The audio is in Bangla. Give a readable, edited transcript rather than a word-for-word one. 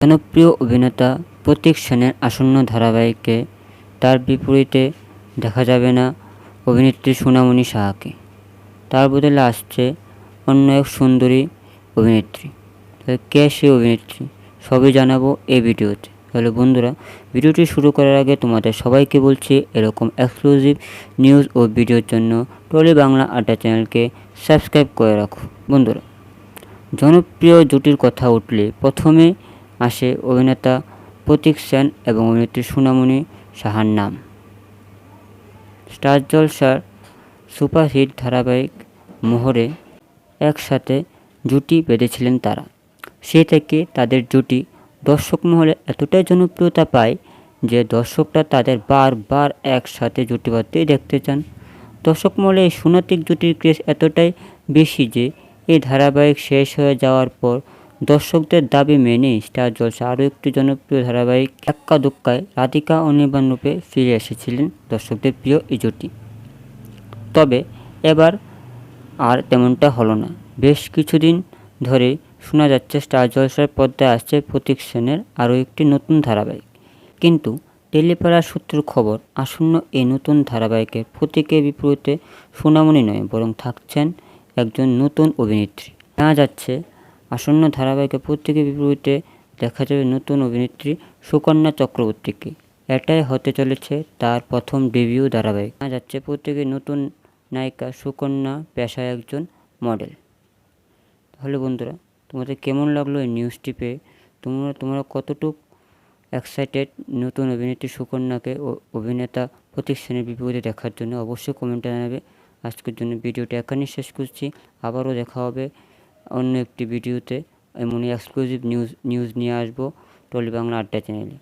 জনপ্রিয় অভিনেতা প্রতীক সেনের আসন্ন ধারাবাহিকে তার বিপরীতে দেখা যাবে না অভিনেত্রী সোনামণি সাহাকে। তার বদলে আসছে অন্য এক সুন্দরী অভিনেত্রী। কে সেই অভিনেত্রী সবই জানাবো এই ভিডিওতে। তাহলে বন্ধুরা, ভিডিওটি শুরু করার আগে তোমাদের সবাইকে বলছি, এরকম এক্সক্লুসিভ নিউজ ও ভিডিওর জন্য টলি বাংলা আড্ডা চ্যানেলকে সাবস্ক্রাইব করে রাখো। বন্ধুরা, জনপ্রিয় জুটির কথা উঠলে প্রথমে আসে অভিনেতা প্রতীক সেন এবং অভিনেত্রী সোনামণি সাহার নাম। স্টার জলসার সুপারহিট ধারাবাহিক মোহরে একসাথে জুটি বেঁধেছিলেন তারা। সেই থেকে তাদের জুটি দর্শক মহলে এতটাই জনপ্রিয়তা পায় যে দর্শকরা তাদের বারবার একসাথে জুটি বাঁধতেই দেখতে চান। দর্শক মহলে এই সোনাতিক জুটির ক্রেজ এতটাই বেশি যে এই ধারাবাহিক শেষ হয়ে যাওয়ার পর দর্শকদের দাবি মেনেই স্টার জলসা আরও একটি জনপ্রিয় ধারাবাহিক এক্কা দোক্কায় রাধিকা অনির্বাণ রূপে ফিরে এসেছিলেন দর্শকদের প্রিয় এই জুটি। তবে এবার আর তেমনটা হলো না। বেশ কিছুদিন ধরে শোনা যাচ্ছে স্টার জলসার পর্দায় আসছে প্রতীক সেনের আরও একটি নতুন ধারাবাহিক। কিন্তু টেলিপাড়ার সূত্রের খবর, আসন্ন এই নতুন ধারাবাহিকের প্রতীকের বিপরীতে সোনামণি নয়, বরং থাকছেন একজন নতুন অভিনেত্রী। জানা যাচ্ছে আসন্ন ধারাবাহিকের প্রতীকের বিপরীতে দেখা যাবে নতুন অভিনেত্রী সুকন্যা চক্রবর্তীকে। এটাই হতে চলেছে তার প্রথম ডেবিউ ধারাবাহিক। জানা যাচ্ছে প্রতীকের নতুন নায়িকা সুকন্যা পেশায় একজন মডেল। তাহলে বন্ধুরা, তোমাদের কেমন লাগলো এই নিউজটি পেয়ে? তোমরা কতটুকু এক্সাইটেড নতুন অভিনেত্রী সুকন্যাকে ও অভিনেতা প্রতীক সেনের বিপরীতে দেখার জন্য? অবশ্যই কমেন্টে জানাবে। আজকের জন্য ভিডিওটি এখানেই শেষ করছি। আবারও দেখা হবে অন্য একটি ভিডিওতে। এমনই এক্সক্লুসিভ নিউজ নিয়ে আসবো টলি বাংলা আড্ডা চ্যানেলে।